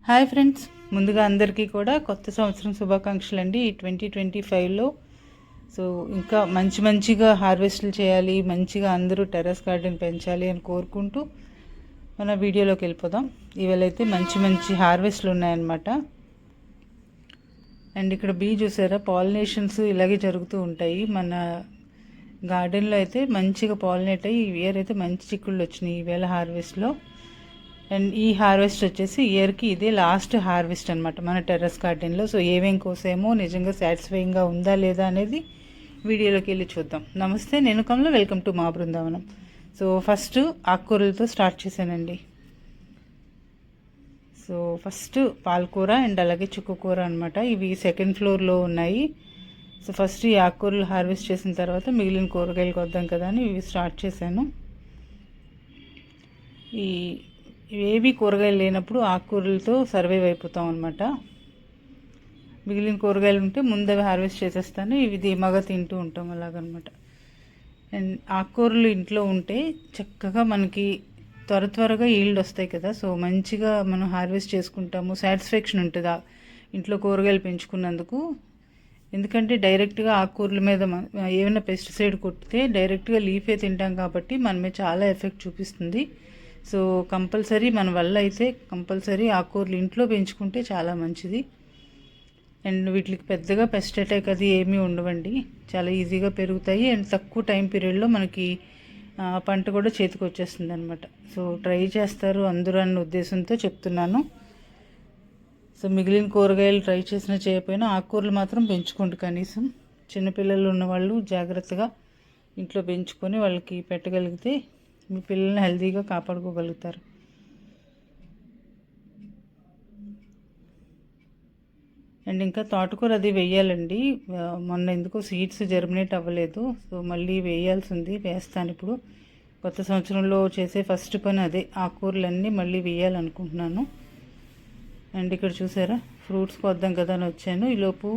Hi friends, ముందుగా అందరికీ కూడా కొత్త సంవత్సరం శుభాకాంక్షలు అండి. ఈ 2025లో ఇంకా మంచిగా హార్వెస్ట్లు చేయాలి, మంచిగా అందరూ టెర్రస్ గార్డెన్ పెంచాలి అని కోరుకుంటూ మన వీడియోలోకి వెళ్ళిపోదాం. ఇవాళైతే మంచి హార్వెస్ట్లు ఉన్నాయన్నమాట. అండ్ ఇక్కడ చూసారా, పాలినేషన్స్ ఇలాగే జరుగుతూ ఉంటాయి. మన గార్డెన్లో అయితే మంచిగా పాలినేట్ అయ్యి ఈ ఇయర్ అయితే మంచి చిక్కుళ్ళు వచ్చినాయి ఈవేళ హార్వెస్ట్లో. అండ్ ఈ హార్వెస్ట్ వచ్చేసి ఇయర్కి ఇదే లాస్ట్ హార్వెస్ట్ అనమాట మన టెర్రస్ గార్డెన్లో. సో ఏమేం కోసేమో నిజంగా సాటిస్ఫైయింగ్గా ఉందా లేదా అనేది వీడియోలోకి వెళ్ళి చూద్దాం. నమస్తే, నేను కమల, వెల్కమ్ టు మా బృందావనం. సో ఫస్ట్ ఆకుకూరలతో స్టార్ట్ చేశానండి. సో ఫస్ట్ పాలకూర అండ్ అలాగే చుక్కకూర అనమాట. ఇవి సెకండ్ ఫ్లోర్లో ఉన్నాయి. సో ఫస్ట్ ఈ ఆకుకూరలు హార్వెస్ట్ చేసిన తర్వాత మిగిలిన కూరగాయలకు వద్దాం కదా అని ఇవి స్టార్ట్ చేశాను. ఇవేవి కూరగాయలు లేనప్పుడు ఆకుకూరలతో సర్వైవ్ అయిపోతాం అనమాట. మిగిలిన కూరగాయలు ఉంటే ముందే హార్వెస్ట్ చేసేస్తాను, ఇవి ధీమాగా తింటూ ఉంటాం అలాగనమాట. అండ్ ఆకుకూరలు ఇంట్లో ఉంటే చక్కగా మనకి త్వరగా ఈల్డ్ వస్తాయి కదా. సో మంచిగా మనం హార్వెస్ట్ చేసుకుంటాము, సాటిస్ఫాక్షన్ ఉంటుంది ఇంట్లో కూరగాయలు పెంచుకున్నందుకు. ఎందుకంటే డైరెక్ట్గా ఆకుకూరల మీద ఏమైనా పెస్టిసైడ్ కొట్టితే డైరెక్ట్గా లీఫే తింటాం కాబట్టి మన మీద చాలా ఎఫెక్ట్ చూపిస్తుంది. సో కంపల్సరీ మన వల్ల అయితే కంపల్సరీ ఆకుకూరలు ఇంట్లో పెంచుకుంటే చాలా మంచిది. అండ్ వీటికి పెద్దగా పెస్ట్ అటాక్ అది ఏమీ ఉండవండి, చాలా ఈజీగా పెరుగుతాయి. అండ్ తక్కువ టైం పీరియడ్లో మనకి పంట కూడా చేతికి వచ్చేస్తుంది అనమాట. సో ట్రై చేస్తారు అందరూ అన్న ఉద్దేశంతో చెప్తున్నాను. సో మిగిలిన కూరగాయలు ట్రై చేసినా చేయకపోయినా ఆకుకూరలు మాత్రం పెంచుకోండి. కనీసం చిన్నపిల్లలు ఉన్నవాళ్ళు జాగ్రత్తగా ఇంట్లో పెంచుకొని వాళ్ళకి పెట్టగలిగితే మీ పిల్లల్ని హెల్తీగా కాపాడుకోగలుగుతారు. అండ్ ఇంకా తోటకూర అది వేయాలండి. మొన్న ఎందుకో సీడ్స్ జర్మినేట్ అవ్వలేదు. సో మళ్ళీ వేయాల్సి ఉంది, వేస్తాను ఇప్పుడు. కొత్త సంవత్సరంలో చేసే ఫస్ట్ పని అదే, ఆకుకూరలన్నీ మళ్ళీ వేయాలనుకుంటున్నాను. అండ్ ఇక్కడ చూసారా, ఫ్రూట్స్కి వద్దాం కదా అని వచ్చాను. ఈలోపు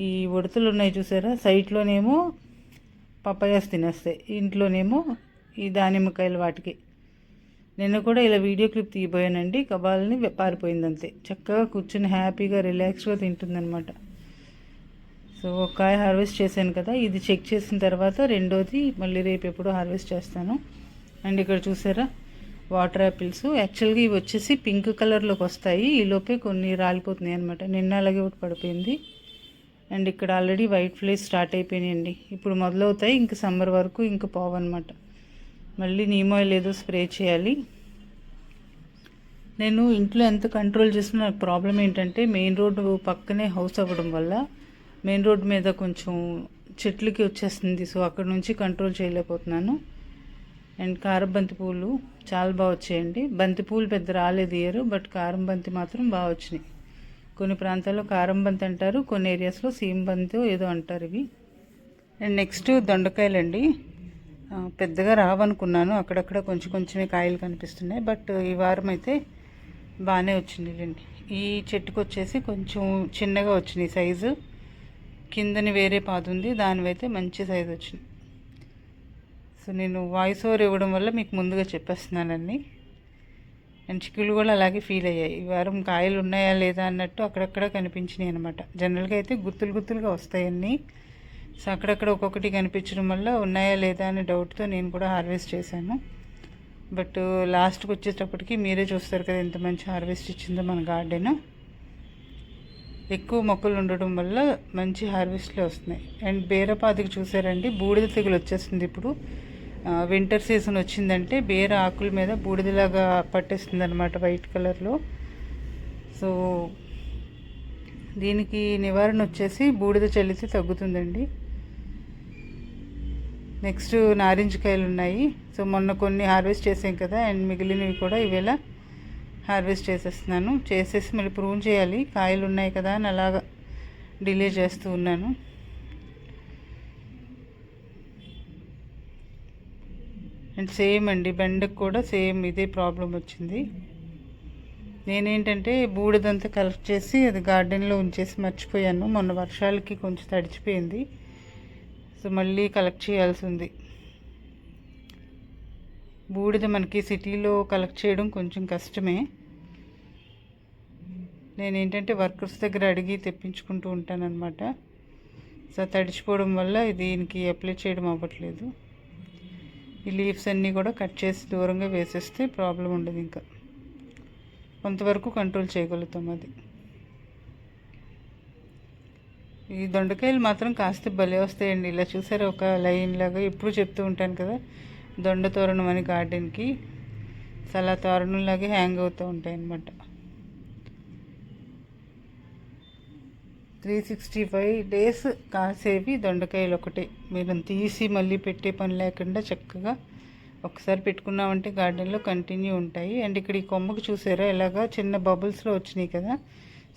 ఈ ఉడతలు ఉన్నాయి చూసారా, సైట్లోనేమో పపాయాస్ తినేస్తాయి, ఇంట్లోనేమో ఈ దానిమ్మకాయలు వాటికి. నిన్న కూడా ఇలా వీడియో క్లిప్ తీయబోయానండి, కబాల్ని పారిపోయింది అంతే. చక్కగా కూర్చొని హ్యాపీగా రిలాక్స్గా తింటుందనమాట. సో ఒక కాయ హార్వెస్ట్ చేశాను కదా, ఇది చెక్ చేసిన తర్వాత రెండోది మళ్ళీ రేపు ఎప్పుడో హార్వెస్ట్ చేస్తాను. అండ్ ఇక్కడ చూసారా వాటర్ యాపిల్స్, యాక్చువల్గా ఇవి వచ్చేసి పింక్ కలర్లోకి వస్తాయి, ఈలోపే కొన్ని రాలిపోతున్నాయి అనమాట. నిన్న అలాగే ఒకటి పడిపోయింది. అండ్ ఇక్కడ ఆల్రెడీ వైట్ ఫ్లేస్ స్టార్ట్ అయిపోయినాయండి, ఇప్పుడు మొదలవుతాయి. ఇంక సమ్మర్ వరకు ఇంక పోవన్నమాట. మళ్ళీ నీమ్ ఆయిల్ ఏదో స్ప్రే చేయాలి. నేను ఇంట్లో ఎంత కంట్రోల్ చేసినా నాకు ప్రాబ్లం ఏంటంటే, మెయిన్ రోడ్డు పక్కనే హౌస్ అవ్వడం వల్ల మెయిన్ రోడ్డు మీద కొంచెం చెట్లకి వచ్చేస్తుంది. సో అక్కడ నుంచి కంట్రోల్ చేయలేకపోతున్నాను. అండ్ కారం బంతి పూలు చాలా బాగా వచ్చాయండి. బంతి పూలు పెద్ద రాలేదు ఇయర్, బట్ కారం బంతి మాత్రం బాగా వచ్చినాయి. కొన్ని ప్రాంతాల్లో కారం బంతి అంటారు, కొన్ని ఏరియాస్లో సీమ బంతి ఏదో అంటారు ఇవి. అండ్ నెక్స్ట్ దొండకాయలండి. పెద్దగా రావనుకున్నాను, అక్కడక్కడ కొంచెమే కాయలు కనిపిస్తున్నాయి. బట్ ఈ వారం అయితే బాగానే వచ్చినాయిలేండి. ఈ చెట్టుకు వచ్చేసి కొంచెం చిన్నగా వచ్చినాయి సైజు, కిందని వేరే పాదు ఉంది, దానివైతే మంచి సైజు వచ్చినాయి. సో నేను వాయిస్ ఓవర్ ఇవ్వడం వల్ల మీకు ముందుగా చెప్పేస్తున్నానండి. అండ్ చిక్కులు కూడా అలాగే ఫీల్ అయ్యాయి. ఈ వారం కాయలు ఉన్నాయా లేదా అన్నట్టు అక్కడక్కడ కనిపించినాయి అనమాట. జనరల్గా అయితే గుత్తులుగా వస్తాయన్నీ. సో అక్కడక్కడ ఒక్కొక్కటి కనిపించడం వల్ల ఉన్నాయా లేదా అనే డౌట్తో నేను కూడా హార్వెస్ట్ చేశాను. బట్ లాస్ట్కి వచ్చేటప్పటికి మీరే చూస్తారు కదా ఎంత మంచి హార్వెస్ట్ ఇచ్చిందో మన గార్డెన్. ఎక్కువ మొక్కలు ఉండడం వల్ల మంచి హార్వెస్ట్లే వస్తున్నాయి. అండ్ బీరపాదికి చూసారండి, బూడిద తెగులు వచ్చేస్తుంది ఇప్పుడు. వింటర్ సీజన్ వచ్చిందంటే బీర ఆకుల మీద బూడిదలాగా పట్టేస్తుంది అనమాట, వైట్ కలర్లో. సో దీనికి నివారణ వచ్చేసి బూడిద చల్లితే తగ్గుతుందండి. నెక్స్ట్ నారింజకాయలు ఉన్నాయి. సో మొన్న కొన్ని హార్వెస్ట్ చేసాం కదా, అండ్ మిగిలినవి కూడా ఈవేళ హార్వెస్ట్ చేసేస్తున్నాను. చేసేసి మళ్ళీ ప్రూన్ చేయాలి, కాయలు ఉన్నాయి కదా అని అలాగా డిలే చేస్తూ ఉన్నాను. అండ్ సేమ్ అండి, బెండకు కూడా సేమ్ ఇదే ప్రాబ్లం వచ్చింది. నేనేంటంటే బూడిదంతా కలెక్ట్ చేసి అది గార్డెన్లో ఉంచేసి మర్చిపోయాను. మొన్న వర్షాలకి కొంచెం తడిచిపోయింది. సో మళ్ళీ కలెక్ట్ చేయాల్సి ఉంది. బూడిద మనకి సిటీలో కలెక్ట్ చేయడం కొంచెం కష్టమే. నేనేంటంటే వర్కర్స్ దగ్గర అడిగి తెప్పించుకుంటూ ఉంటానన్నమాట. సో తడిచిపోవడం వల్ల దీనికి అప్లై చేయడం అవ్వట్లేదు. ఈ లీవ్స్ అన్నీ కూడా కట్ చేసి దూరంగా వేసేస్తే ప్రాబ్లం ఉండదు. ఇంకా కొంతవరకు కంట్రోల్ చేయగలుగుతాం అది. ఈ దొండకాయలు మాత్రం కాస్త భలే వస్తాయండి. ఇలా చూసారా, ఒక లైన్ లాగా. ఎప్పుడు చెప్తూ ఉంటాను కదా, దొండ తోరణం అని గార్డెన్కి. అలా తోరణంలాగే హ్యాంగ్ అవుతూ ఉంటాయి అన్నమాట. 365 days కాసేవి దొండకాయలు ఒకటే. మీరు తీసి మళ్ళీ పెట్టే పని లేకుండా చక్కగా ఒకసారి పెట్టుకున్నామంటే గార్డెన్లో కంటిన్యూ ఉంటాయి. అండ్ ఇక్కడ ఈ కొమ్మకు చూసారా ఇలాగా చిన్న బబుల్స్లో వచ్చినాయి కదా.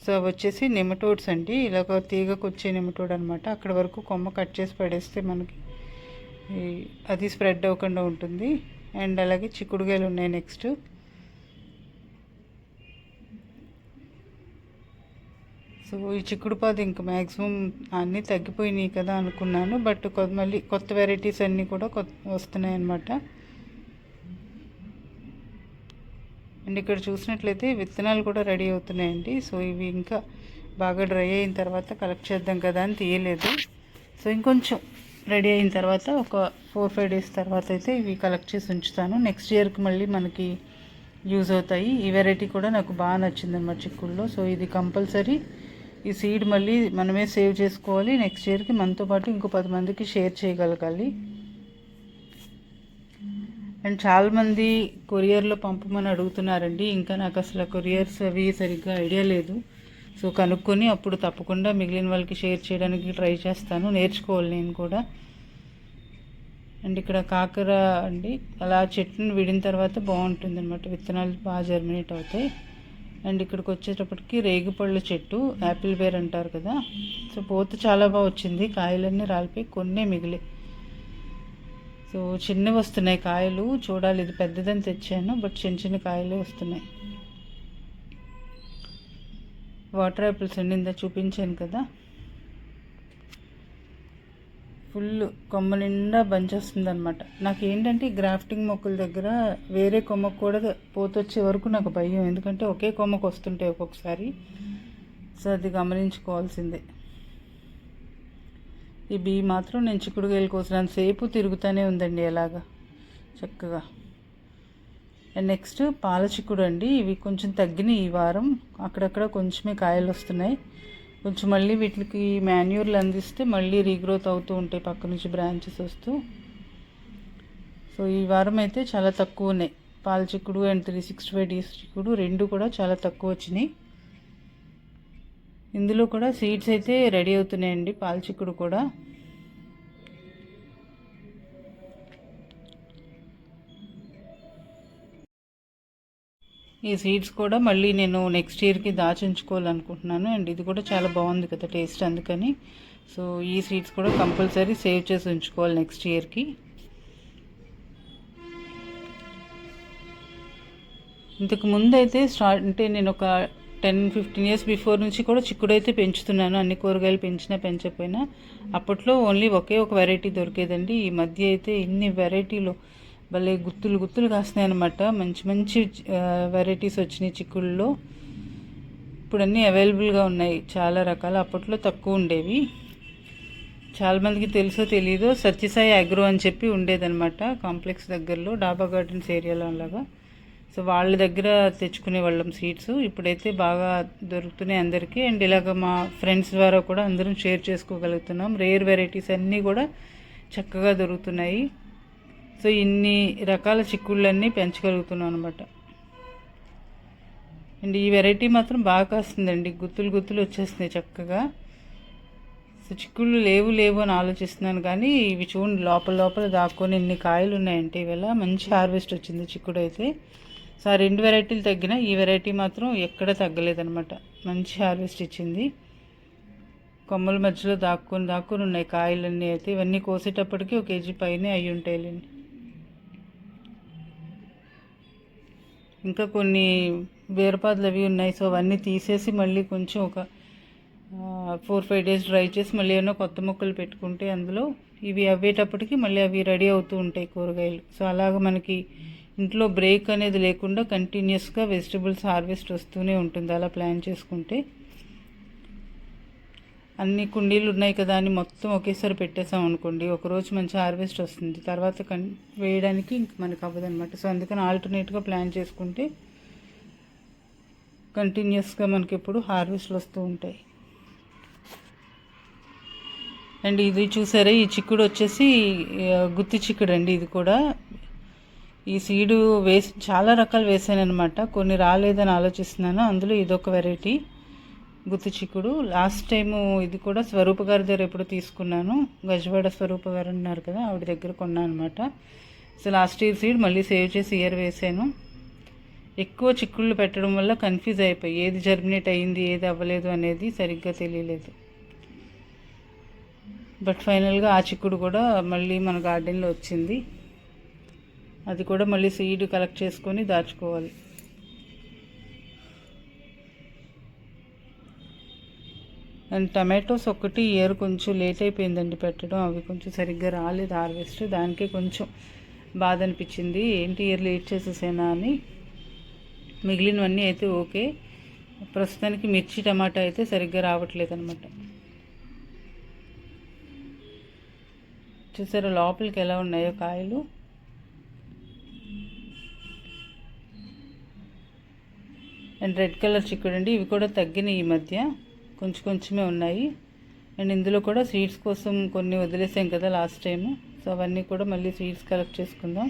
సో అవి వచ్చేసి నెమటోడ్స్ అండి. ఇలాగ తీగకు వచ్చే నెమటోడ్ అనమాట. అక్కడ వరకు కొమ్మ కట్ చేసి పడేస్తే మనకి అది స్ప్రెడ్ అవ్వకుండా ఉంటుంది. అండ్ అలాగే చిక్కుడుకాయలు ఉన్నాయి నెక్స్ట్. సో ఈ చిక్కుడు పాదు ఇంకా మ్యాక్సిమం అన్నీ తగ్గిపోయినాయి కదా అనుకున్నాను. బట్ మళ్ళీ కొత్త వెరైటీస్ అన్నీ కూడా వస్తున్నాయి అన్నమాట. అండ్ ఇక్కడ చూసినట్లయితే విత్తనాలు కూడా రెడీ అవుతున్నాయండి. సో ఇవి ఇంకా బాగా డ్రై అయిన తర్వాత కలెక్ట్ చేద్దాం కదా అని తీయలేదు. సో ఇంకొంచెం రెడీ అయిన తర్వాత ఒక 4-5 days తర్వాత అయితే ఇవి కలెక్ట్ చేసి ఉంచుతాను. నెక్స్ట్ ఇయర్కి మళ్ళీ మనకి యూజ్ అవుతాయి. ఈ వెరైటీ కూడా నాకు బాగా నచ్చిందన్నమాట చిక్కుడులో. సో ఇది కంపల్సరీ ఈ సీడ్ మళ్ళీ మనమే సేవ్ చేసుకోవాలి. నెక్స్ట్ ఇయర్కి మనతో పాటు ఇంకో 10 మందికి షేర్ చేయగలగాలి. అండ్ చాలామంది కొరియర్లో పంపమని అడుగుతున్నారండి. ఇంకా నాకు అసలు కొరియర్స్ అవి సరిగ్గా ఐడియా లేదు. సో కనుక్కొని అప్పుడు తప్పకుండా మిగిలిన వాళ్ళకి షేర్ చేయడానికి ట్రై చేస్తాను. నేర్చుకోవాలి నేను కూడా. అండ్ ఇక్కడ కాకర అండి, అలా చెట్టును విడిన తర్వాత బాగుంటుంది అనమాట. విత్తనాలు బాగా జర్మినేట్ అవుతాయి. అండ్ ఇక్కడికి వచ్చేటప్పటికి రేగిపళ్ళు చెట్టు, యాపిల్ బేర్ అంటారు కదా. సో పూత చాలా బాగా వచ్చింది. కాయలన్నీ రాలిపోయి కొన్నే మిగిలి. సో చిన్నవి వస్తున్నాయి కాయలు. చూడాలి, ఇది పెద్దదని తెచ్చాను బట్ చిన్న చిన్న కాయలే వస్తున్నాయి. వాటర్ యాపిల్స్ నిందా చూపించాను కదా. ఫుల్ కొమ్మ నిండా బంచ్ వస్తుంది అనమాట. నాకు ఏంటంటే గ్రాఫ్టింగ్ మొక్కల దగ్గర వేరే కొమ్మకు కూడా పోతొచ్చే వరకు నాకు భయం. ఎందుకంటే ఒకే కొమ్మకు వస్తుంటాయి ఒక్కొక్కసారి. సో అది గమనించుకోవాల్సిందే. ఈ బీ మాత్రం నేను చిక్కుడుకాయలు కోసినంత సేపు తిరుగుతూనే ఉందండి అలాగా చక్కగా. అండ్ నెక్స్ట్ పాల చిక్కుడు అండి. ఇవి కొంచెం తగ్గినాయి ఈ వారం. అక్కడక్కడ కొంచెమే కాయలు వస్తున్నాయి. కొంచెం మళ్ళీ వీటికి మాన్యూర్లు అందిస్తే మళ్ళీ రీగ్రోత్ అవుతూ ఉంటాయి పక్క నుంచి బ్రాంచెస్ వస్తూ. సో ఈ వారం అయితే చాలా తక్కువ ఉన్నాయి పాల చిక్కుడు అండ్ 365 days చిక్కుడు రెండు కూడా చాలా తక్కువ వచ్చినాయి. ఇందులో కూడా సీడ్స్ అయితే రెడీ అవుతున్నాయండి పాల చిక్కుడు కూడా. ఈ సీడ్స్ కూడా మళ్ళీ నేను నెక్స్ట్ ఇయర్కి దాచుంచుకోవాలనుకుంటున్నాను. అండ్ ఇది కూడా చాలా బాగుంది కదా టేస్ట్, అందుకని. సో ఈ సీడ్స్ కూడా కంపల్సరీ సేవ్ చేసి ఉంచుకోవాలి నెక్స్ట్ ఇయర్కి. ఇంతకు ముందు అయితే అంటే నేను ఒక 10-15 years బిఫోర్ నుంచి కూడా చిక్కుడు అయితే పెంచుతున్నాను. అన్ని కూరగాయలు పెంచినా పెంచకపోయినా. అప్పట్లో ఓన్లీ ఒకే ఒక వెరైటీ దొరికేదండి. ఈ మధ్య అయితే ఇన్ని వెరైటీలు భలే గుత్తులు గుత్తులు కాస్తున్నాయి అనమాట. మంచి మంచి వెరైటీస్ వచ్చినాయి చిక్కుడులో. ఇప్పుడు అన్నీ అవైలబుల్గా ఉన్నాయి చాలా రకాలు. అప్పట్లో తక్కువ ఉండేవి. చాలామందికి తెలుసో తెలీదో సత్యసాయి అగ్రో అని చెప్పి ఉండేదన్నమాట కాంప్లెక్స్ దగ్గరలో, డాబా గార్డెన్స్ ఏరియాలో అలాగా. సో వాళ్ళ దగ్గర తెచ్చుకునే వాళ్ళం సీడ్స్. ఇప్పుడైతే బాగా దొరుకుతున్నాయి అందరికీ. అండ్ ఇలాగ మా ఫ్రెండ్స్ ద్వారా కూడా అందరం షేర్ చేసుకోగలుగుతున్నాం. రేర్ వెరైటీస్ అన్నీ కూడా చక్కగా దొరుకుతున్నాయి. సో ఇన్ని రకాల చిక్కుళ్ళన్నీ పెంచగలుగుతున్నాం అనమాట. అండ్ ఈ వెరైటీ మాత్రం బాగా కాస్తుందండి. గుత్తులు గుత్తులు వచ్చేస్తున్నాయి చక్కగా. సో చిక్కుళ్ళు లేవు అని ఆలోచిస్తున్నాను, కానీ ఇవి చూడండి లోపల లోపల దాక్కొని ఎన్ని కాయలు ఉన్నాయంటే ఇవాళ మంచి హార్వెస్ట్ వచ్చింది చిక్కుడు అయితే. సో ఆ రెండు వెరైటీలు తగ్గినా ఈ వెరైటీ మాత్రం ఎక్కడ తగ్గలేదనమాట. మంచి హార్వెస్ట్ ఇచ్చింది. కొమ్మల మధ్యలో దాక్కుని ఉన్నాయి కాయలన్నీ అయితే. ఇవన్నీ కోసేటప్పటికి 1 kg పైనే అయి ఉంటాయిలేండి. ఇంకా కొన్ని బీరపాదులు అవి ఉన్నాయి. సో అవన్నీ తీసేసి మళ్ళీ కొంచెం ఒక 4-5 days డ్రై చేసి మళ్ళీ ఏమైనా కొత్త మొక్కలు పెట్టుకుంటే అందులో ఇవి అవ్వేటప్పటికి మళ్ళీ అవి రెడీ అవుతూ ఉంటాయి కూరగాయలు. సో అలాగ మనకి ఇంట్లో బ్రేక్ అనేది లేకుండా కంటిన్యూస్గా వెజిటబుల్స్ హార్వెస్ట్ వస్తూనే ఉంటుంది అలా ప్లాన్ చేసుకుంటే. అన్ని కుండీలు ఉన్నాయి కదా అని మొత్తం ఒకేసారి పెట్టేసాం అనుకోండి, ఒకరోజు మంచి హార్వెస్ట్ వస్తుంది, తర్వాత వేయడానికి ఇంక మనకు అవ్వదన్నమాట. సో అందుకని ఆల్టర్నేట్గా ప్లాన్ చేసుకుంటే కంటిన్యూస్గా మనకి ఎప్పుడు హార్వెస్ట్లు వస్తూ ఉంటాయి. అండ్ ఇది చూసారా, ఈ చిక్కుడు వచ్చేసి గుత్తి చిక్కుడు అండి. ఇది కూడా ఈ సీడు చాలా రకాలు వేసాను అనమాట, కొన్ని రాలేదని ఆలోచిస్తున్నాను. అందులో ఇదొక వెరైటీ గుత్తి చిక్కుడు. లాస్ట్ టైము ఇది కూడా స్వరూప గారి దగ్గర ఎప్పుడు తీసుకున్నాను, గజవాడ స్వరూప గారు ఉన్నారు కదా, ఆవిడ దగ్గర కొన్నాను అనమాట. సో లాస్ట్ ఇయర్ సీడ్ మళ్ళీ సేవ్ చేసి ఇయర్ వేసాను. ఎక్కువ చిక్కుళ్ళు పెట్టడం వల్ల కన్ఫ్యూజ్ అయిపోయి ఏది జర్మినేట్ అయ్యింది ఏది అవ్వలేదు అనేది సరిగ్గా తెలియలేదు. బట్ ఫైనల్గా ఆ చిక్కుడు కూడా మళ్ళీ మన గార్డెన్లో వచ్చింది. అది కూడా మళ్ళీ సీడ్ కలెక్ట్ చేసుకొని దాచుకోవాలి. అండ్ టమాటోస్ ఒకటి ఇయర్ కొంచెం లేట్ అయిపోయిందండి పెట్టడం, అవి కొంచెం సరిగ్గా రాలేదు హార్వెస్ట్, దానికే కొంచెం బాధ అనిపించింది, ఏంటి ఇయర్ లేట్ చేసేసానా అని. మిగిలినవన్నీ అయితే ఓకే. ప్రస్తుతానికి మిర్చి టమాటా అయితే సరిగ్గా రావట్లేదు అనమాట. చూసారా లోపలికి ఎలా ఉన్నాయో కాయలు. అండ్ రెడ్ కలర్ చిక్కుడు అండి, ఇవి కూడా తగ్గినాయి ఈ మధ్య, కొంచెం కొంచెమే ఉన్నాయి. అండ్ ఇందులో కూడా సీడ్స్ కోసం కొన్ని వదిలేసాం కదా లాస్ట్ టైము, సో అవన్నీ కూడా మళ్ళీ సీడ్స్ కలెక్ట్ చేసుకుందాం.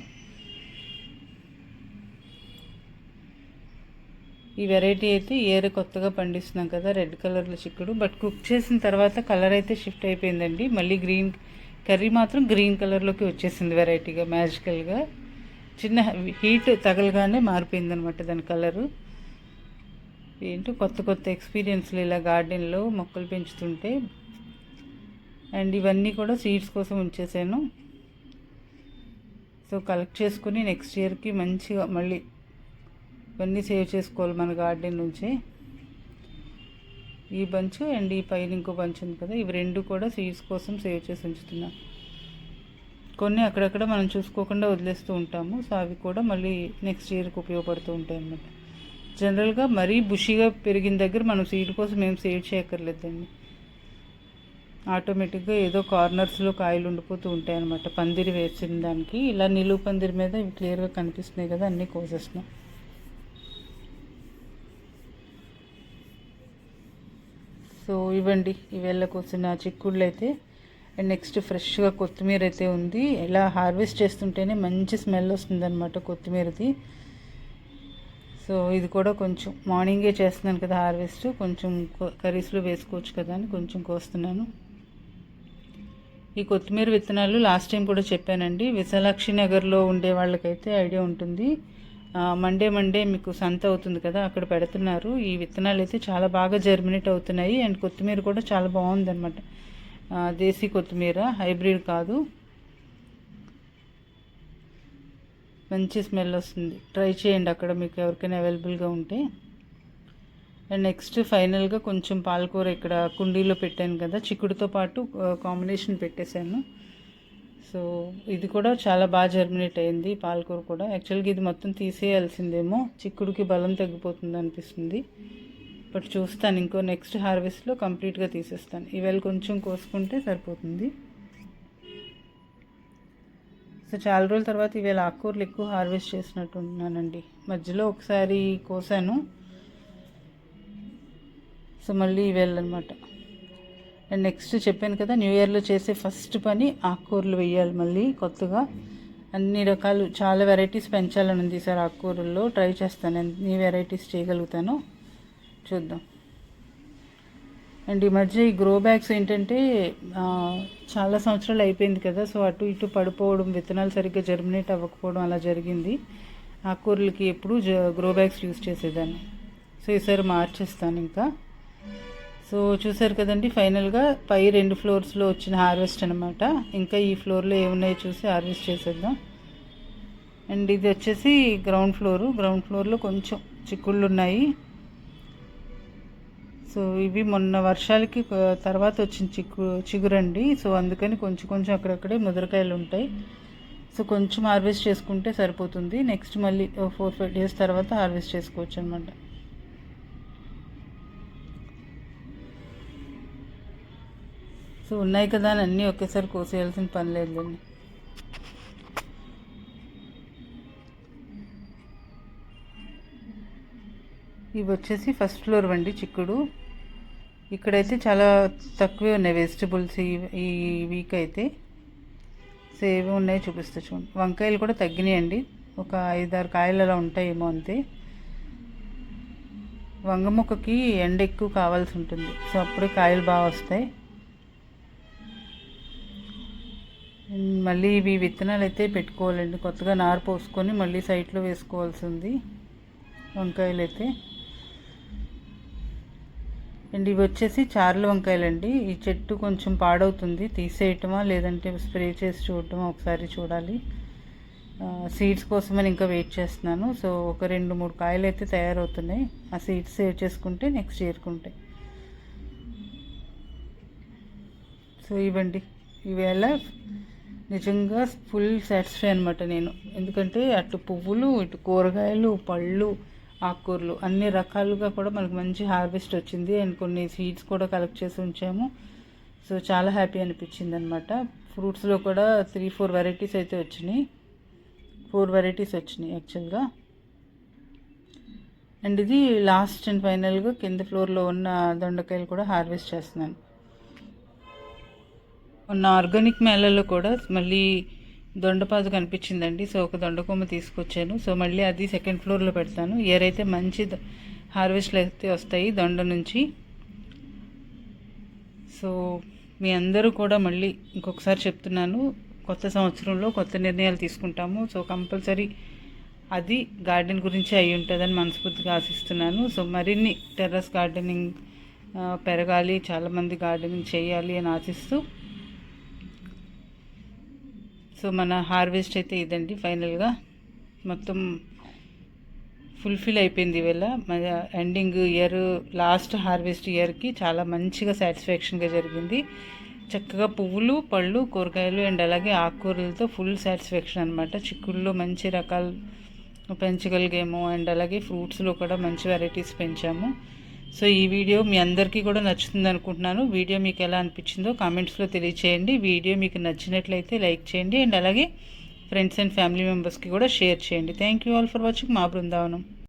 ఈ వెరైటీ అయితే ఇయర్ కొత్తగా పండిస్తున్నాం కదా, రెడ్ కలర్లో చిక్కుడు. బట్ కుక్ చేసిన తర్వాత కలర్ అయితే షిఫ్ట్ అయిపోయిందండి, మళ్ళీ గ్రీన్ కర్రీ మాత్రం గ్రీన్ కలర్లోకి వచ్చేసింది వెరైటీగా, మ్యాజికల్గా. చిన్న హీట్ తగలగానే మారిపోయింది అనమాట దాని కలరు. ఏంటో కొత్త కొత్త ఎక్స్పీరియన్స్లు ఇలా గార్డెన్లో మొక్కలు పెంచుతుంటే. అండ్ ఇవన్నీ కూడా సీడ్స్ కోసం ఉంచేసాను. సో కలెక్ట్ చేసుకుని నెక్స్ట్ ఇయర్కి మంచిగా మళ్ళీ ఇవన్నీ సేవ్ చేసుకోవాలి మన గార్డెన్ నుంచే. ఈ బంచు అండ్ ఈ పైన ఇంకో బంచ్ ఉంది కదా, ఇవి రెండు కూడా సీడ్స్ కోసం సేవ్ చేసి ఉంచుతున్నా. కొన్ని అక్కడక్కడ మనం చూసుకోకుండా వదిలేస్తూ ఉంటాము, సో అవి కూడా మళ్ళీ నెక్స్ట్ ఇయర్కి ఉపయోగపడుతూ ఉంటాయి అన్నమాట. జనరల్గా మరీ బుషిగా పెరిగిన దగ్గర మనం సీడ్ కోసం ఏం సేవ్ చేయక్కర్లేదండి, ఆటోమేటిక్గా ఏదో కార్నర్స్లో కాయలు ఉండిపోతూ ఉంటాయి అన్నమాట. పందిరి వేసిన దానికి ఇలా నిలువు పందిరి మీద ఇవి క్లియర్గా కనిపిస్తున్నాయి కదా, అన్నీ కోసేస్తున్నాం. సో ఇవ్వండి ఈవేళ కోసిన చిక్కుళ్ళు అయితే. అండ్ నెక్స్ట్ ఫ్రెష్గా కొత్తిమీర అయితే ఉంది. ఇలా హార్వెస్ట్ చేస్తుంటేనే మంచి స్మెల్ వస్తుందన్నమాట కొత్తిమీరది. సో ఇది కూడా కొంచెం మార్నింగే చేస్తున్నాను కదా హార్వెస్ట్, కొంచెం కర్రీస్లో వేసుకోవచ్చు కదా అని కొంచెం కోస్తున్నాను. ఈ కొత్తిమీర విత్తనాలు లాస్ట్ టైం కూడా చెప్పానండి, విశాలాక్షి నగర్లో ఉండే వాళ్ళకైతే ఐడియా ఉంటుంది. మండే మీకు సంత అవుతుంది కదా, అక్కడ పెడుతున్నారు. ఈ విత్తనాలు అయితే చాలా బాగా జర్మినేట్ అవుతున్నాయి. అండ్ కొత్తిమీర కూడా చాలా బాగుందన్నమాట, దేశీ కొత్తిమీర, హైబ్రిడ్ కాదు. మంచి స్మెల్ వస్తుంది, ట్రై చేయండి అక్కడ మీకు ఎవరికైనా అవైలబుల్గా ఉంటే. అండ్ నెక్స్ట్ ఫైనల్గా కొంచెం పాలకూర ఇక్కడ కుండీలో పెట్టాను కదా, చిక్కుడుతో పాటు కాంబినేషన్ పెట్టేశాను. సో ఇది కూడా చాలా బాగా జర్మినేట్ అయింది పాలకూర కూడా. యాక్చువల్గా ఇది మొత్తం తీసేయాల్సిందేమో, చిక్కుడుకి బలం తగ్గిపోతుంది అనిపిస్తుంది. బట్ చూస్తాను, ఇంకో నెక్స్ట్ హార్వెస్ట్లో కంప్లీట్గా తీసేస్తాను. ఈవేళ కొంచెం కోసుకుంటే సరిపోతుంది. సో చాలా రోజుల తర్వాత ఈవేళ ఆకుకూరలు ఎక్కువ హార్వెస్ట్ చేసినట్టున్నానండి. మధ్యలో ఒకసారి కోసాను, సో మళ్ళీ ఈవేళ అనమాట. అండ్ నెక్స్ట్ చెప్పాను కదా, న్యూ ఇయర్లో చేసే ఫస్ట్ పని ఆకుకూరలు వేయాలి మళ్ళీ కొత్తగా. అన్ని రకాలు చాలా వెరైటీస్ పెంచాలని ఉంది సార్ ఆకుకూరల్లో. ట్రై చేస్తాను, ఎన్ని వెరైటీస్ చేయగలుగుతానో చూద్దాం. అండ్ ఈ మధ్య ఈ గ్రో బ్యాగ్స్ ఏంటంటే చాలా సంవత్సరాలు అయిపోయింది కదా, సో అటు ఇటు పడిపోవడం, విత్తనాలు సరిగ్గా జర్మినేట్ అవ్వకపోవడం అలా జరిగింది. ఆకుకూరలకి ఎప్పుడు గ్రో బ్యాగ్స్ యూజ్ చేసేదాన్ని. సో ఈసారి మార్చేస్తాను ఇంకా. సో చూసారు కదండి, ఫైనల్గా పై 2 ఫ్లోర్స్లో వచ్చిన హార్వెస్ట్ అనమాట. ఇంకా ఈ ఫ్లోర్లో ఏమున్నాయో చూసి హార్వెస్ట్ చేసేద్దాం. అండ్ ఇది వచ్చేసి గ్రౌండ్ ఫ్లోర్లో కొంచెం చిక్కుళ్ళు ఉన్నాయి. సో ఇవి మొన్న వర్షాలకి తర్వాత వచ్చిన చిగురండి. సో అందుకని కొంచెం అక్కడక్కడే ముదరకాయలు ఉంటాయి. సో కొంచెం హార్వెస్ట్ చేసుకుంటే సరిపోతుంది. నెక్స్ట్ మళ్ళీ 4-5 డేస్ తర్వాత హార్వెస్ట్ చేసుకోవచ్చు అనమాట. సో ఉన్నాయి కదా అని అన్నీ ఒకేసారి కోసేయాల్సిన పని లేదండి. ఇవి వచ్చేసి ఫస్ట్ ఫ్లోర్ అండి చిక్కుడు. ఇక్కడైతే చాలా తక్కువే ఉన్నాయి వెజిటబుల్స్ ఈ వీక్ అయితే. సో ఏవి ఉన్నాయో చూపిస్తా చూడండి. వంకాయలు కూడా తగ్గినాయండి, ఒక 5-6 కాయలు అలా ఉంటాయేమో అంతే. వంగ మొక్కకి ఎండ ఎక్కువ కావాల్సి ఉంటుంది, సో అప్పుడే కాయలు బాగా వస్తాయి. మళ్ళీ ఇవి విత్తనాలు అయితే పెట్టుకోవాలండి, కొత్తగా నారు పోసుకొని మళ్ళీ సైట్లో వేసుకోవాల్సింది వంకాయలు అయితే. అండ్ ఇవి వచ్చేసి చార్ల వంకాయలండి. ఈ చెట్టు కొంచెం పాడవుతుంది, తీసేయటమా లేదంటే స్ప్రే చేసి చూడటమా ఒకసారి చూడాలి. సీడ్స్ కోసమని ఇంకా వెయిట్ చేస్తున్నాను. సో ఒక 2-3 కాయలు అయితే తయారవుతున్నాయి. ఆ సీడ్స్ సేవ్ చేసుకుంటే నెక్స్ట్ ఇయర్కుంటాయి. సో ఇవ్వండి, ఈవేళ నిజంగా ఫుల్ సాటిస్ఫై అనమాట నేను. ఎందుకంటే అటు పువ్వులు, ఇటు కూరగాయలు, పళ్ళు, ఆకుకూరలు అన్ని రకాలుగా కూడా మనకు మంచి హార్వెస్ట్ వచ్చింది. అండ్ కొన్ని సీడ్స్ కూడా కలెక్ట్ చేసి ఉంచాము. సో చాలా హ్యాపీ అనిపించింది అనమాట. ఫ్రూట్స్లో కూడా 3-4 వెరైటీస్ అయితే వచ్చినాయి. 4 వెరైటీస్ వచ్చినాయి యాక్చువల్గా. అండ్ ఇది లాస్ట్ అండ్ ఫైనల్గా కింద ఫ్లోర్లో ఉన్న దొండకాయలు కూడా హార్వెస్ట్ చేస్తున్నాను. ఉన్న ఆర్గానిక్ మేళల్లో కూడా మళ్ళీ దొండపాదు కనిపించిందండి. సో ఒక దొండకొమ్మ తీసుకొచ్చాను. సో మళ్ళీ అది సెకండ్ ఫ్లోర్లో పెడతాను. ఇయర్ అయితే మంచి హార్వెస్ట్లు అయితే వస్తాయి దొండ నుంచి. సో మీ అందరూ కూడా మళ్ళీ ఇంకొకసారి చెప్తున్నాను, కొత్త సంవత్సరంలో కొత్త నిర్ణయాలు తీసుకుంటాము. సో కంపల్సరీ అది గార్డెన్ గురించి అయి ఉంటుందని మనస్ఫూర్తిగా ఆశిస్తున్నాను. సో మరిన్ని టెర్రస్ గార్డెనింగ్ పెరగాలి, చాలామంది గార్డెనింగ్ చేయాలి అని ఆశిస్తూ, సో మన హార్వెస్ట్ అయితే ఇదండి. ఫైనల్గా మొత్తం ఫుల్ఫిల్ అయిపోయింది ఈవేళ. మన ఎండింగ్ ఇయర్, లాస్ట్ హార్వెస్ట్ ఇయర్కి చాలా మంచిగా సాటిస్ఫాక్షన్గా జరిగింది. చక్కగా పువ్వులు, పళ్ళు, కూరగాయలు అండ్ అలాగే ఆకుకూరలతో ఫుల్ సాటిస్ఫాక్షన్ అనమాట. చిక్కుల్లో మంచి రకాలు పెంచగలిగాము అండ్ అలాగే ఫ్రూట్స్లో కూడా మంచి వెరైటీస్ పెంచాము. సో ఈ వీడియో మీ అందరికీ కూడా నచ్చుతుంది అనుకుంటున్నాను. వీడియో మీకు ఎలా అనిపించిందో కామెంట్స్లో తెలియచేయండి. వీడియో మీకు నచ్చినట్లయితే లైక్ చేయండి అండ్ అలాగే ఫ్రెండ్స్ అండ్ ఫ్యామిలీ మెంబర్స్కి కూడా షేర్ చేయండి. Thank you all for watching మా బృందావనం.